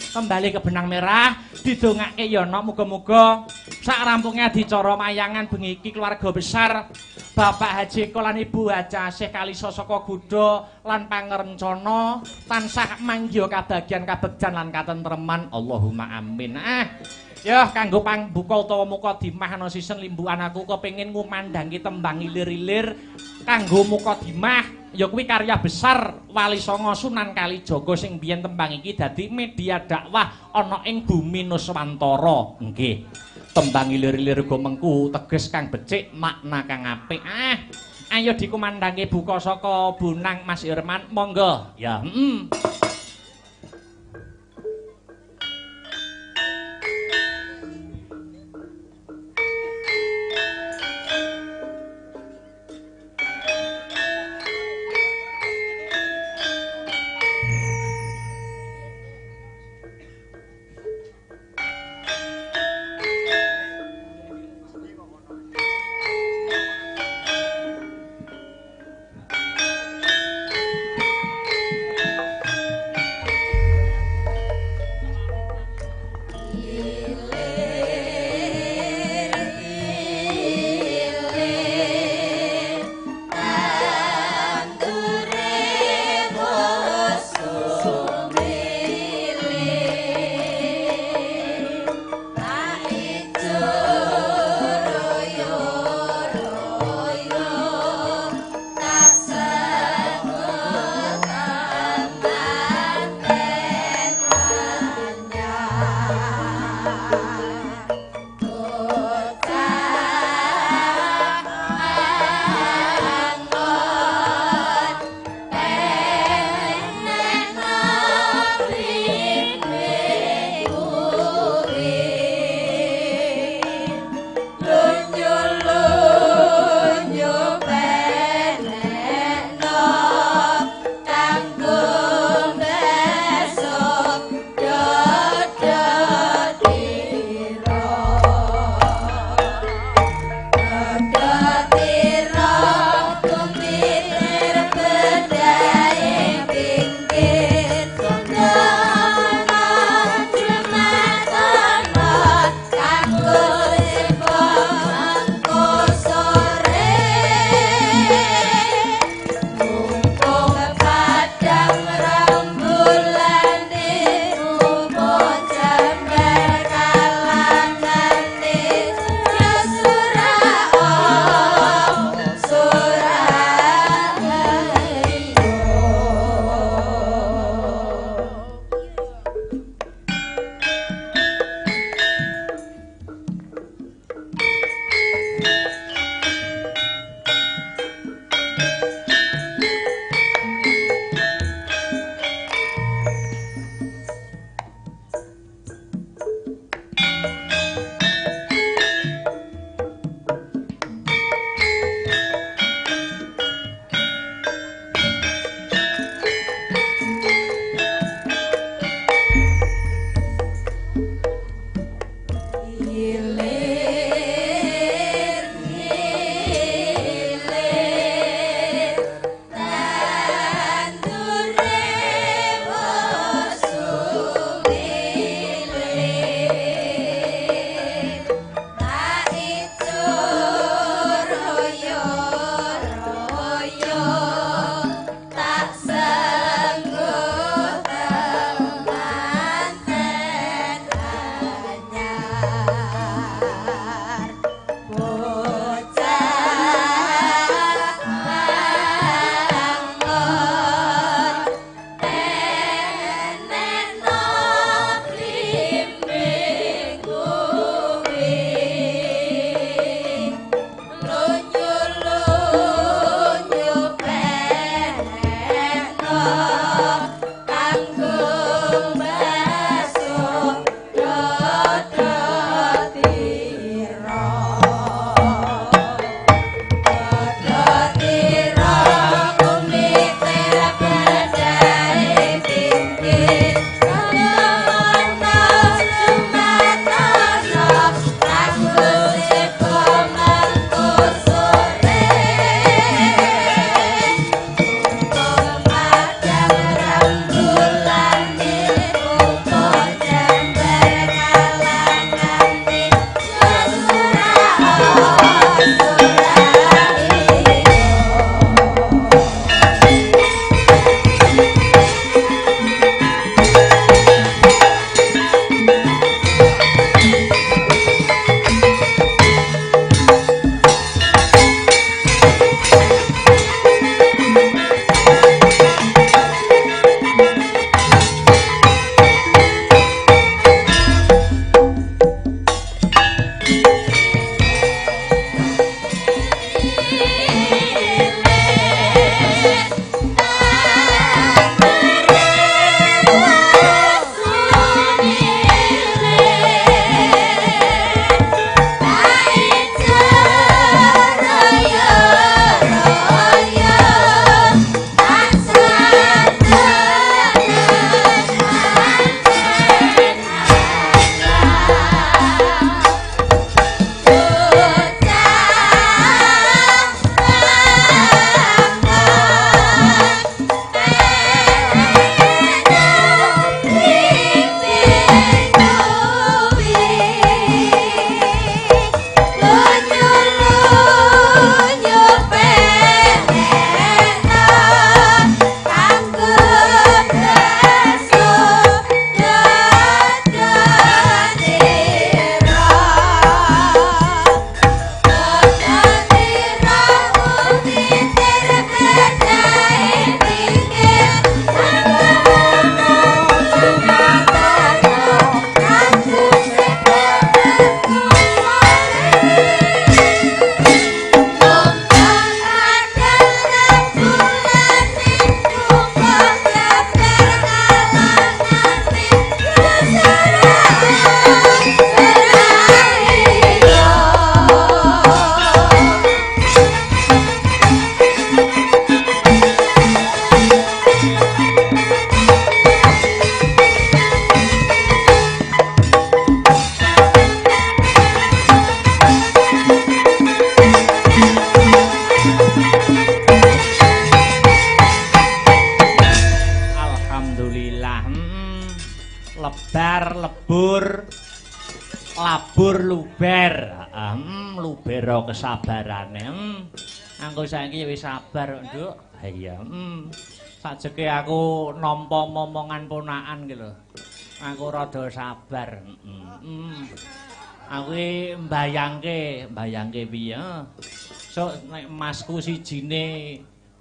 kembali ke benang merah didongake ya ana muga-muga sak rampunge adicara mayangan bengi iki keluarga besar Bapak Haji Eko lan Ibu Haja Syekh Kalisa saka Gudo lan pangerencana tansah manggiya kabagyan kabegjan lan katentreman Allahumma amin. Ya kanggo pangbuka utawa mukadimah ana sisen limbukan aku kepengin ngumandhangi tembang ilir-ilir kanggo mukadimah ya kuwi karya besar Wali Songo Sunan Kalijaga sing biyen tembang iki dadi media dakwah ana ing bumi Nuswantara. Nggih. Tembang ilir-ilir go mengku teges kang becik makna kang apik. Ayo dikumandhangi buka saka Bunang Mas Irman monggo. Ya, luber. Luber kesabarane. Aku saiki wis sabar, Nduk. Ha iya. Sajeke aku nampa momongan ponakan ki lho. Aku rada sabar. Aku mbayangke piye? Sok nek masku sijine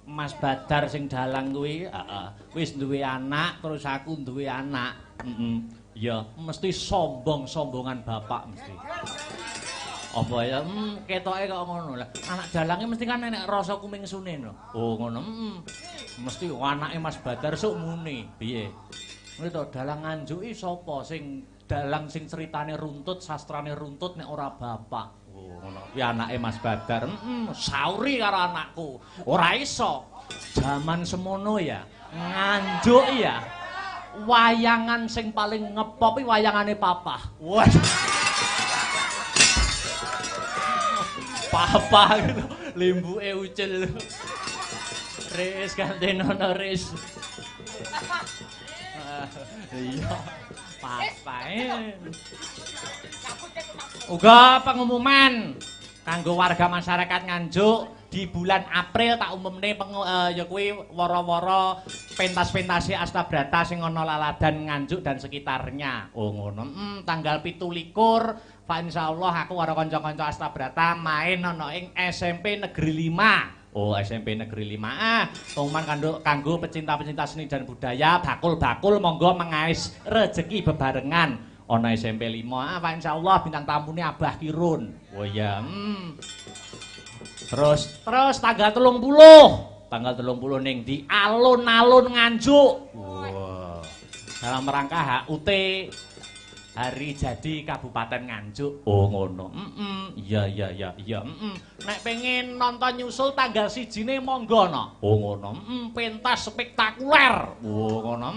Mas Badar sing dalang kuwi, wis duwe anak terus aku duwe anak. Ya, mesti sombongan bapak mesti. Apa ya? Ketoke kok ngono lah. Anak dalange mesti kan enek rasa kumingsune no. Oh ngono. Mesti anake Mas Badar sok muni. Piye? Ngono to, dalang Nganjuk sapa sing dalang sing ceritane runtut, sastrane runtut nek ora bapak. Oh ngono. Kuwi anake Mas Badar. Sauri karo anakku. Ora iso. Zaman semono ya. Nganjuk ya. Wayangan sing paling ngepop iki wayangane papa. Waduh. Papa gitu. Limbuke ucil. Ris kantenono ris. Iya. Papa. Uga pengumuman kanggo warga masyarakat Nganjuk di bulan April tak umumne ya kuwi wara-wara pentas-pentase Astabrata sing ana Laladan Nganjuk dan sekitarnya. Oh ngono. Tanggal 17 Pak insyaallah aku karo kanca-kanca Astabrata main ana ing SMP Negeri 5. Oh, SMP Negeri 5. Pengumuman kanggo pecinta-pecinta seni dan budaya, bakul-bakul monggo mengais rezeki bebarengan. Ana SMP 5. Pak insyaallah bintang tamune Abah Kirun. Oh iya. Terus tanggal 30. Tanggal 30 ning di alun-alun Nganjuk. Wow. Dalam rangka HUT Hari Jadi Kabupaten Nganjuk. Oh ngono. Iya. Nek pengen nonton nyusul tanggal 1 monggo no. Oh ngono. Pentas spektakuler. Oh ngono.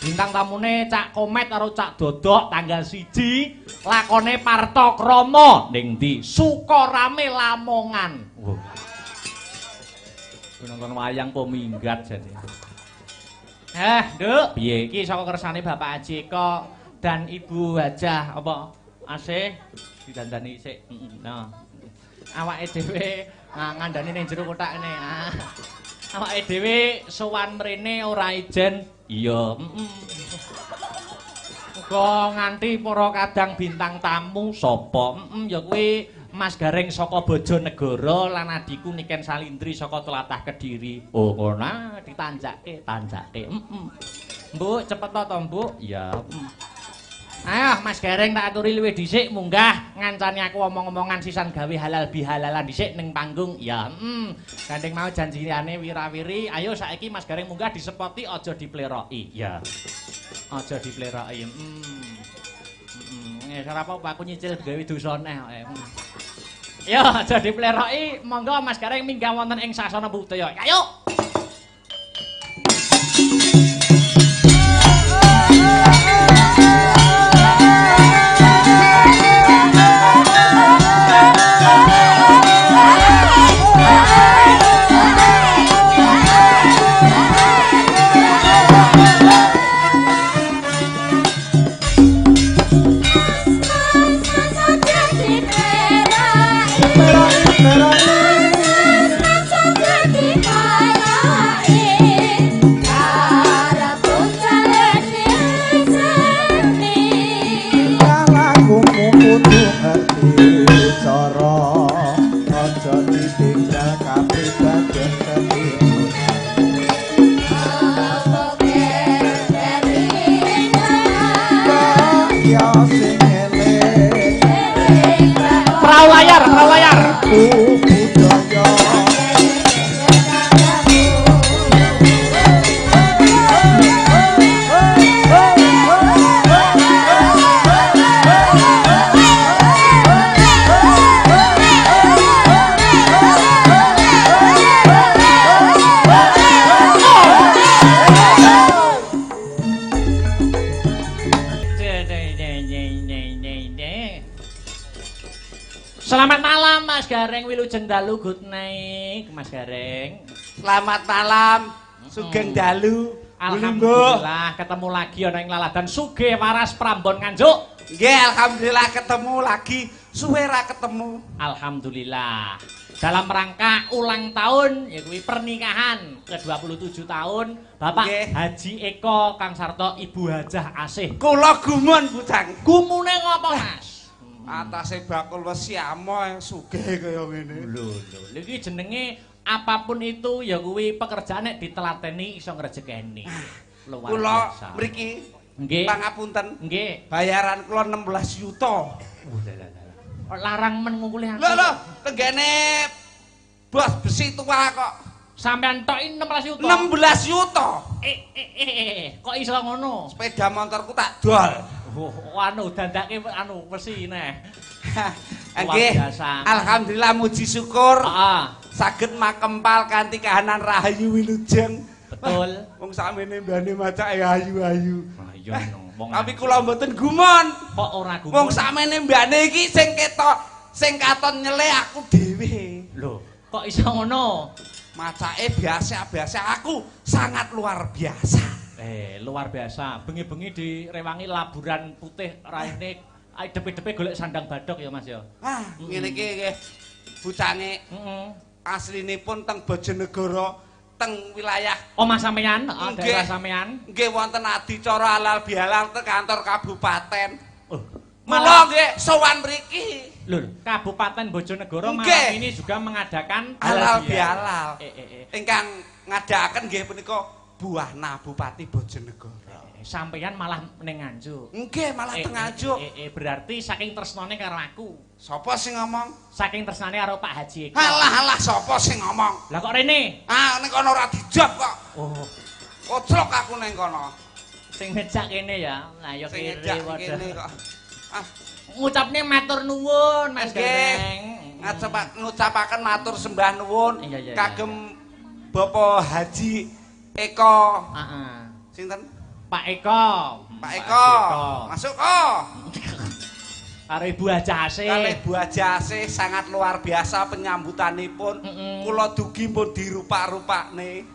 Bintang tamune Cak Komet karo Cak Dodok tanggal 1 lakone Parto Kromo ning ndi Sukorame Lamongan. Wow. Nonton wayang po minggat jadi. Nduk, piye iki saka kersane Bapak Haji kok dan Ibu Hajah apa asih didandani sik. Nah. Awake dhewe ngandani ning jero kotak kene. Awake dhewe sowan mrene ora ijen. Iya, Muga nganti para kadang bintang tamu sapa? Ya kuwi Mas Gareng saka Bojonegoro lan adiku Niken Salindri saka Tlatah Kediri. Oh ngono, ditanjake. Mbok cepet to, Mbok? Ya. Ayo Mas Gareng tak aturi luwih dhisik munggah ngancani aku omong-omongan sisan gawe halal bihalalan dhisik ning panggung. Ya, gandeng mau janjiane wirawiri. Ayo saiki Mas Gareng munggah disepoti aja dipleroki. Ya. Aja dipleroki. Ora apa-apa aku nyicil gawe dosane kok. Ya, aja dipleroki. Monggo Mas Gareng minggah wonten ing sasana budaya. Ayo. Perahu layar. Selamat malam Mas Gareng Wilujeng Dalu good night Mas Gareng. Selamat malam Sugeng Dalu. Alhamdulillah ketemu lagi ana ing Laladan Sugih Waras Prambon Nganjuk. Nggih, alhamdulillah ketemu lagi. Suwe ra ketemu. Alhamdulillah. Dalam rangka ulang tahun ya kuwi pernikahan ke-27 tahun Bapak Nggih. Haji Eko Kang Sarto Ibu Hajah Asih. Kula gumun, Bujang. Gumune ngopo, Mas? Atase bakul wesi amoh sugih kaya ngene. Lho, iki jenenge apapun itu ya kuwi pekerjaan nek ditelateni iso ngrejekeni. Luar Kula biasa. mriki Nggih. pangapunten. Nggih. Bayaran kula 16 yuta. Larang men ngungkuli aku. Lho, tenggene bos besi tua kok. Sampean tok 16 juta. 16 yuta. Kok iso ngono? Sepeda motorku tak dol. Anu dandake anu besi neh. Nggih. biasa. Alhamdulillah muji syukur. Heeh. Saged makempal kanthi kahanan rahayu wilujeng. Betul. Wong sakmene mbane macake ayu-ayu. Iya wong. Tapi kula mboten gumun. Kok ora gumun? Wong sakmene mbane iki sing ketok sing katon nyele aku dhewe. Lho, kok iso ngono? Macake biasa-biasa aku sangat luar biasa. Luar biasa. Bengi-bengi direwangi laburan putih raine depe-depe golek sandang badok ya Mas ya. Ngene iki nggih. Bucange aslinipun teng Bojonegoro teng wilayah Omah sampeyan, Nggih. daerah sampeyan. nggih wonten adicara halal bihalal teng kantor kabupaten. Mula Malah nggih sowan mriki. lho, Kabupaten Bojonegoro Nggih. malam ini juga mengadakan Halal bihalal. Eh. Ingkang ngadakaken nggih punika Buahna Bupati Bojonegoro. Sampeyan malah ning Nganjuk. Nggih malah teng Nganjuk. Berarti saking tresnane karo aku. Sapa sing ngomong? Saking tresnane karo Pak Haji Eko. Halah sapa sing ngomong? Lah kok rene? Ning kono ora dijawab kok. Oh, Koclok aku ning kono. sing ngejak kene ya. Lah ya Sing kiri ngejak waduh. kene kok. Ngucapne matur nuwun Mas Nggih. Gareng. Ngucapaken matur sembah nuwun Iya. kagem Bapak Haji Eko. Heeh. Sinten? Pak Eko. Pak Eko. Masuk oh. Karo Ibu Hajah Asih. Kalih Bu Haji Asih sangat luar biasa penyambutanipun. Kula dugi pun dirupak-rupakne.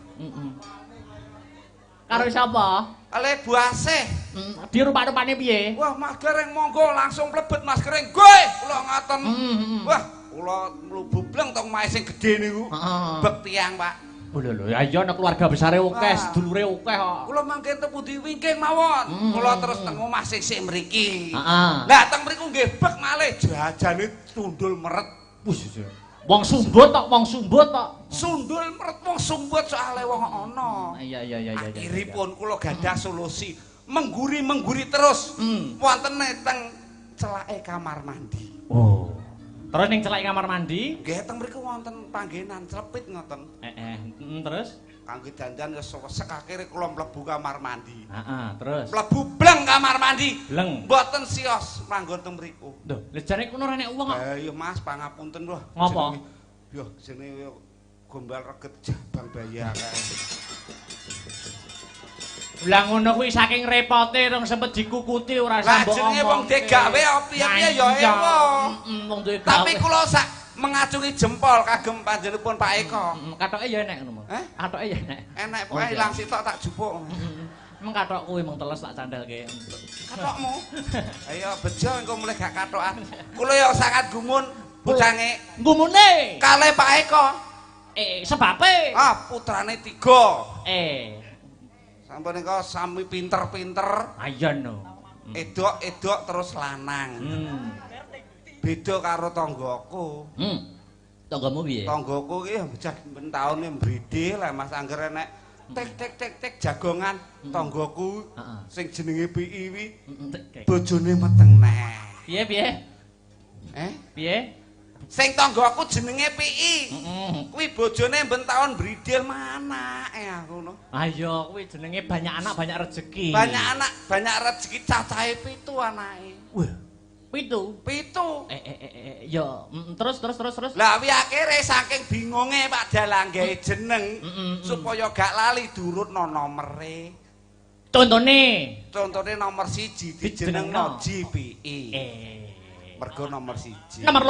Karo sapa? Kalih Bu Asih. Dirupak-rupane piye? Wah, Mas Gareng monggo langsung mlebet Mas Gareng. Gue kula ngaten. Wah, kula mlubu bleng tong mae sing gedhe niku. Bek tiyang, Pak. Oh lho, ayo nek keluarga besare akeh, sedulure akeh kok. Kula mangke tepu diwingking mawon. Kula terus teng omah sik mriki. Heeh. Lah teng mriku nggih bek malih jajane tundul meret. Wis. Wong sumbut tok, wong sumbut tok. Sundul meret wong sumbut soalé wong ana. Iya. Akhiripun kula gadah solusi. Mengguri terus. Wonten teng celake kamar mandi. Oh. Terus ning celake kamar mandi? Nggih teng mriku wonten panggenan clepit ngoten. Terus? Kangge dandan wis wesek akhire kula mlebu kamar mandi. Terus. Mlebu bleng kamar mandi. Bleng. Mboten sios manggon teng mriku. Lho, lejane kono ora nek wong kok. Iya Mas, pangapunten lho. Ngopo? Yo jenenge gombal reget jabang bayi akeh. Lah ngono kuwi saking repote rong sempet dikukuti ora sambok. Lah jenenge wong degawe piye-piye ya ewo. Wong duwe gawe. Tapi kula sak mengacungi jempol kagem panjenenganipun Pak Eko. Katoke ya enek ngono. Katoke ya enek. Enek pokoke ilang sitok tak jupuk. Meng katok kuwi meng teles tak candhalke. Katokmu. Ayo bejo engko mulai gak katokan. Kula ya sangat gumun bucange. Gumune. Kalih Pak Eko. Sebabe. Putrane 3. Sampun engko sami pinter-pinter. Ayo no. Edok terus lanang. Beda karo tanggaku. Tanggamu piye? Tanggaku iki bocah ben taune mbridhe lah Mas Angger enek tek jagongan tanggaku sing jenenge PI wi bojone meteng neh. Piye? Piye? Sing tanggaku jenenge PI. Kuwi bojone ben taun mbridil mana aku ngono. Ayo kuwi jenenge banyak anak banyak rezeki. Banyak anak banyak rezeki cacahe 7 anake. Wah. 7. Ya, terus. Lah wi akhire saking bingunge Pak Dalang gawe jeneng supaya gak lali durutno nomere. Contone nomor 1 dijenengno JPI. Mergo nomor 1. Nomor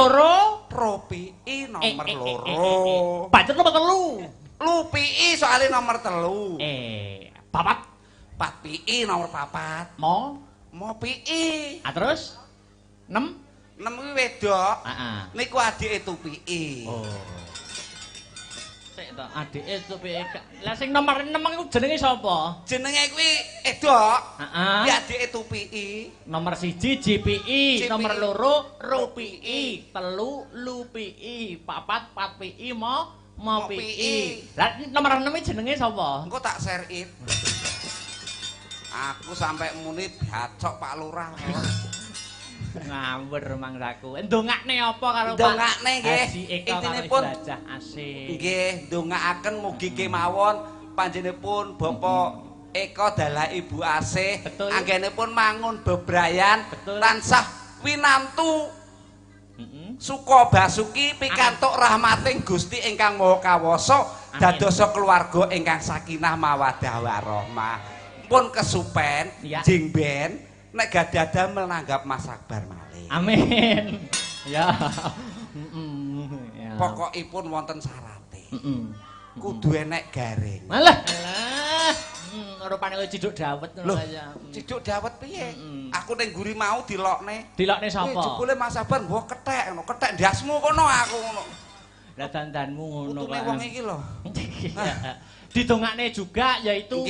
2 PI nomor 2. Pancet nomor 3. PI soalnya nomor 3. Papat. 4 PI nomor 4. Mo Mau pii. Ah terus? 6 kuwi wedok. Heeh. Niku adike Tupiki. Oh. Sik to, adike Tupiki. Lah sing nomor 6 iku jenenge sapa? Jenenge kuwi Edok. Heeh. Ki adike Tupiki. Nomor 1 JPI, nomor 2 RUPI, 3 LUPI, 4 PATPI, MOPI. Lah nomor 6 jenenge sapa? Engko tak share it. Aku sampai muni bacok Pak Lurah. Ngawur mangsaku. Ndongakne apa karo Pak? Ndongakne nggih. Intinipun Rajah Asih. Nggih, ndongakaken mugi kemawon panjenenganipun Bapak Eko dalah Ibu Asih anggenipun mangun bebrayan tansah winantu suka basuki pikantuk rahmating Gusti ingkang Maha Kawasa dadosa keluarga ingkang sakinah mawaddah warahmah. Pun kesupen jeng ben nek gadah menanggap Mas Akbar malih. Amin. Ya. Pokokipun wonten syarate. Kudu enek garing. Alah. Rupane kowe ciduk dawet ngono kaya. Ciduk dawet piye? Aku ning guri mau dilokne. Dilokne sapa? Jebule Mas Akbar mbok kethek ngono. Kethek ndasmu kono aku ngono. Lah dandanmu ngono kok. Wong iki lho. Didongakne juga yaitu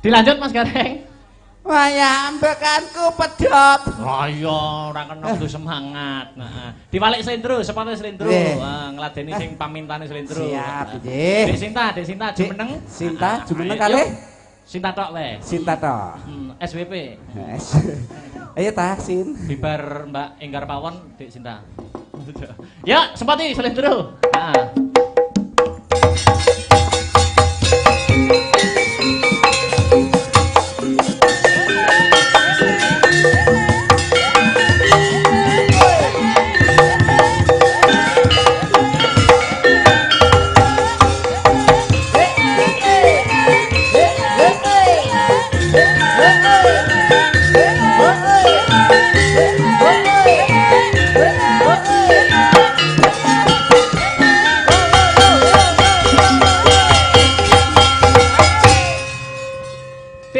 Dilanjut Mas Gareng. Wayah ambekanku pedhot. Oh iya, ora kena kudu semangat. Heeh. Diwalik slendro, sepatu slendro. Ngladeni sing pamintane slendro. Siap, nggih. Dek Sinta jumeneng. Sinta jumeneng kalih. Sinta tok le. Sinta tok. SWP. Ayo ta, Sin. Bibar Mbak Enggar Pawon, Dek Sinta. Ya, sepati slendro. Heeh.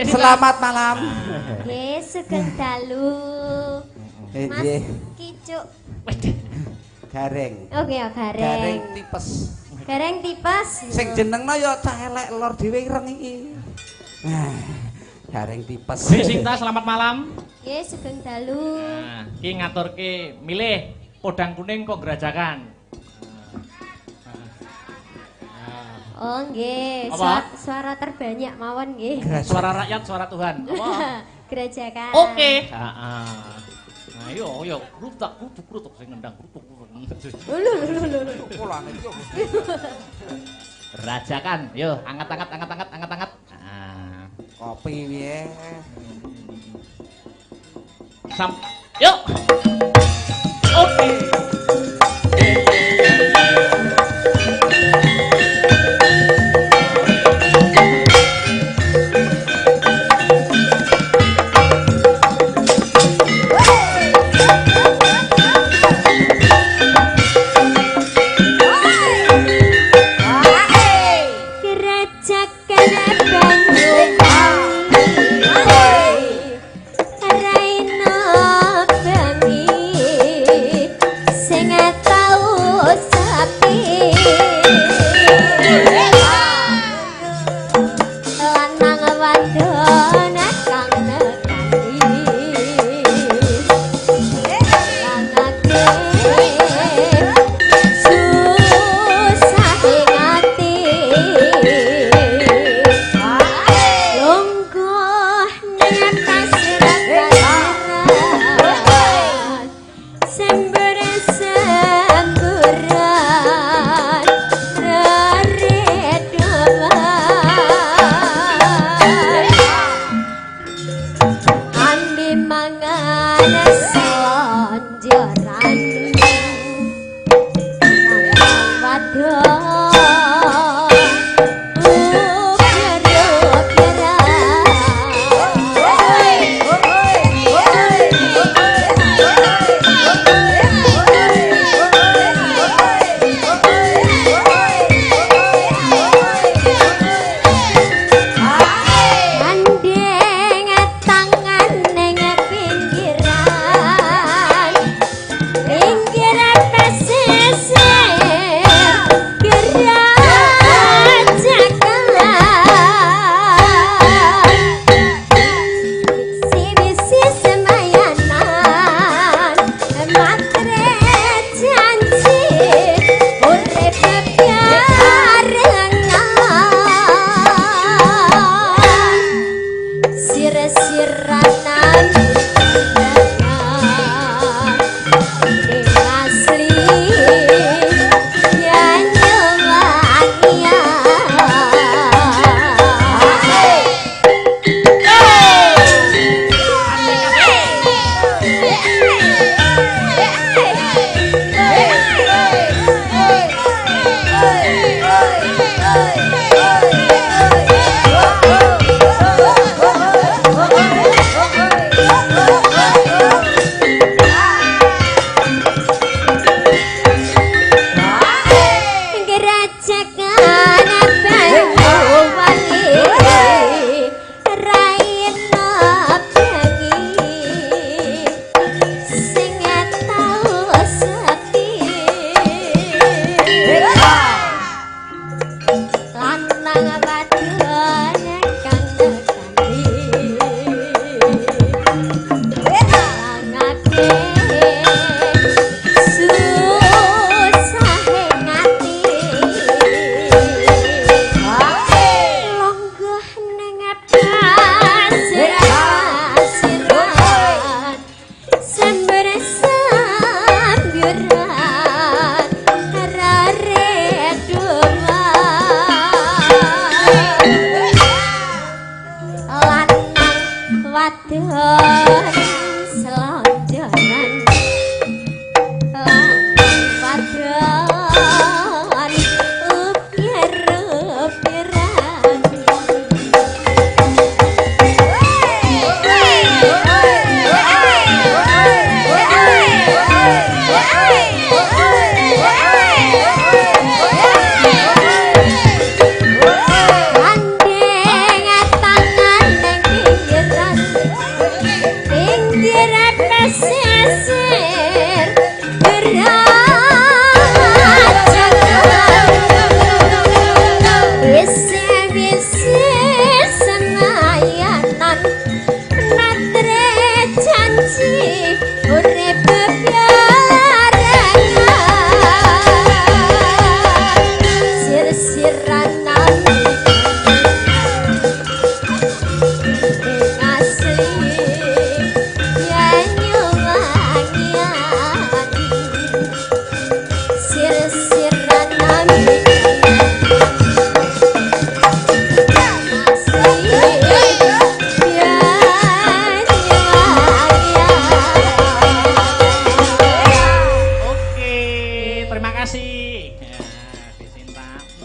Selamat malam. Nggih, sugeng dalu. Mas Kicuk. Gareng. Oke, ya gareng. Gareng tipes. Gareng tipes. Sing jenengno ya cah elek lor dhewe ireng iki. Gareng tipes. Dek Sinta selamat malam. Nggih, sugeng dalu. Nah, ki ngaturke milih podang kuning kok gerajakan. Oh nggih, suara terbanyak mawon nggih. Suara rakyat, suara Tuhan. Apa? Gerajakan. Oke. Heeh. Nah, yo krutuk sing ngendang krutuk. Lho. Rajakan, yo anget-anget. Nah, Kopi piye? Yuk. Oke. Raina bang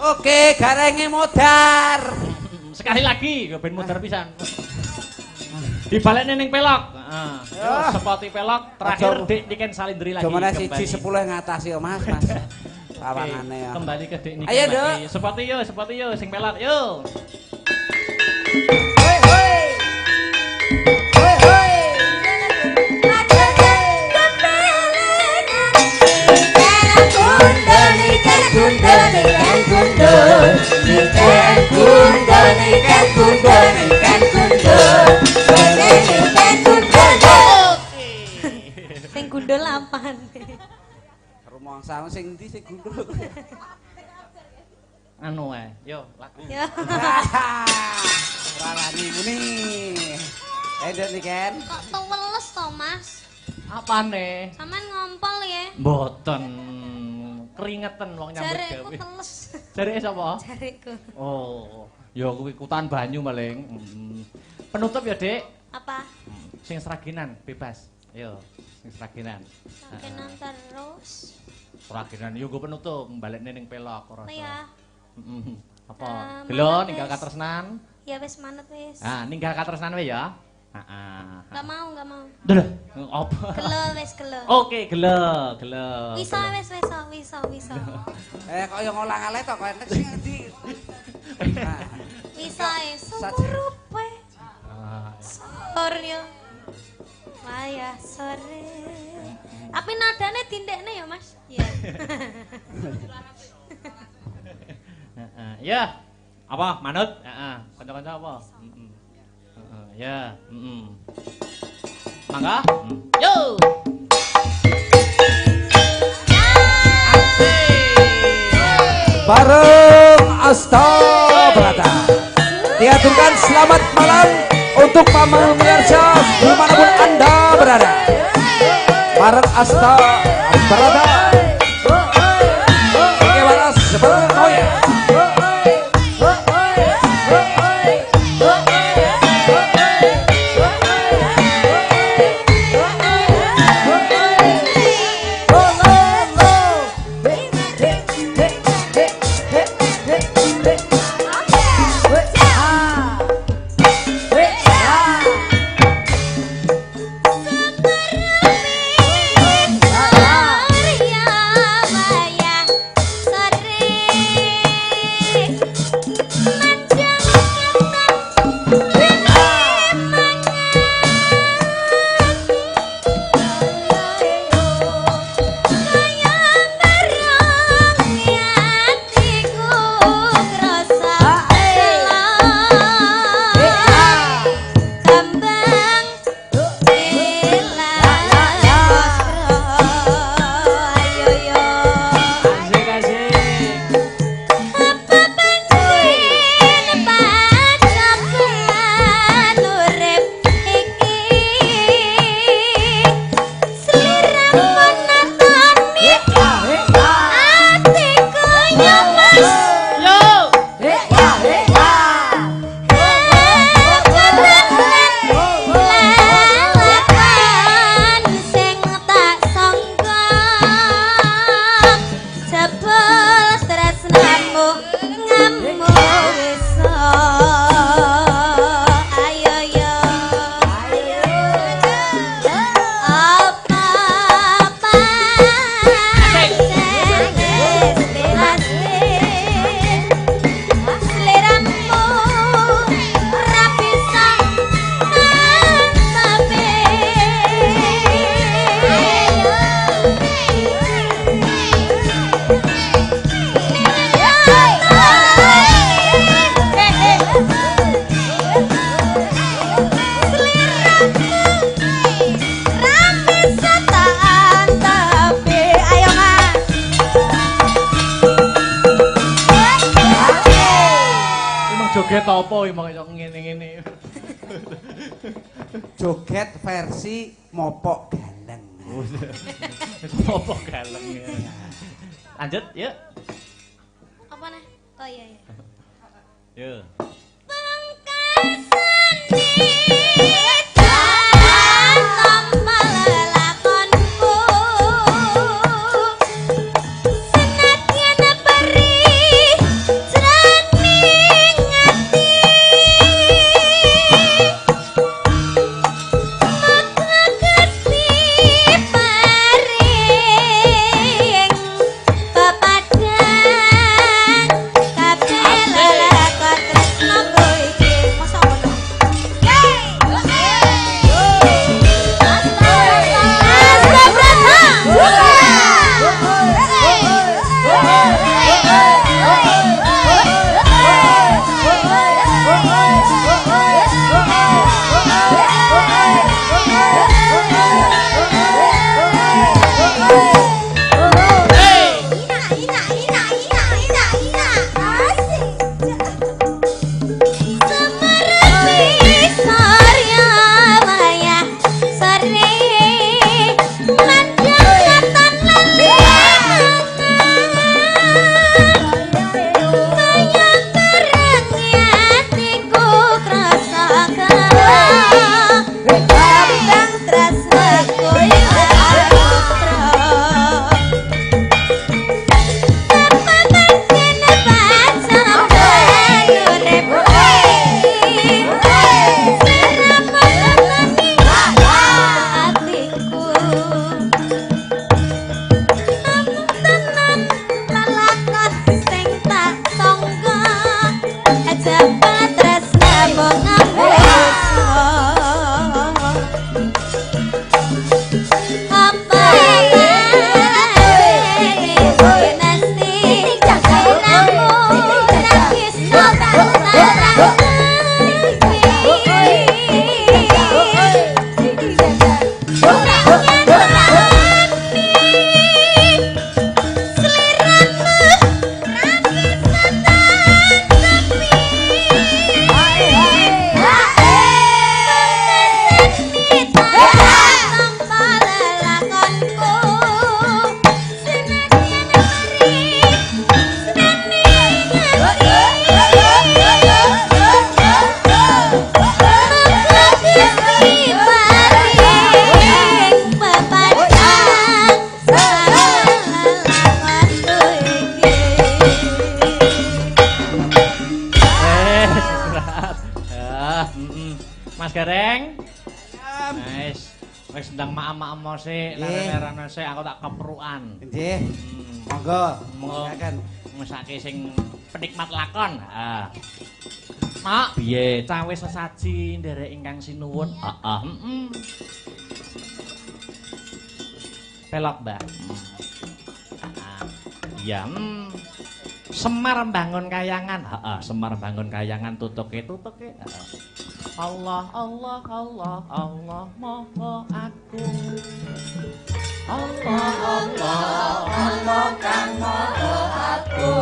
Oke, garenge modar. Sekali lagi, ben modar pisan. Dibalekne ning pelok. Heeh. Sepoti pelok terakhir Dik Niken Salindri lagi. Jomane siji 10 ngatasi yo Mas. Sawangane ya. Kembali ke Dik Niken. Ayo, Dok. Sepoti yo sing pelok yo. Hoi hoi. Hoi hoi. Sing gundul lapan. Rumangsamu sing endi sing gundul? Anu ae, yo laku. Ya. Ora wani muni. Edek Niken. Kok tuweles to, Mas? Apane? Sampean ngompol ya. Mboten. Keringetan wong nyambut gawe. Jarekku teles. Jareke sapa? Jarekku. Oh, ya kuwi ikutan banyu maling. Penutup ya, Dik. Apa? Sing seraginan bebas. Yo, sing seraginan. Sakenan terus. Seraginan yo go penutup balekne ning pelok ora. Ya. Apa? Gelo ninggal katresnan? Ya wis manut wis. Ah, ninggal katresnan wae ya. Heeh. Enggak mau. Duh, apa? Gelo wis gelo. Oke, gelo. Wis. Kok yo ngolang ale to kok enek sing endi. Wis ae surupe. Sorry. Waya sore. Tapi nadane dindekne ya, Mas. Iya. Ya. Apa? Manut? Heeh. Kanca-kanca apa? Ya. Mangga? Yo. Bareng Asta Brata. Diaturkan selamat malam untuk Paman Pemirsa dimanapun Anda berada. Bareng Asta Brata. Bagaimana seperti oh ya? Joget apa iki mok ngene-ngene. Joget versi mopok galeng. Mopok galeng. Lanjut, yuk. Apa nih? Oh iya iya. Yuk. Leren-leren sik aku tak keprukan. Nggih. Monggo. Monggo. Mesake sing penikmat lakon. Ha. Mak, piye? Cawe sesaji nderek ingkang sinuwun. Heeh. Pelok, Mbah. Iya. Semar bangun kayangan. Heeh, Semar bangun kayangan tutuke. Allah Allah Allah Allah moho aku Allah Allah Allah kang moho aku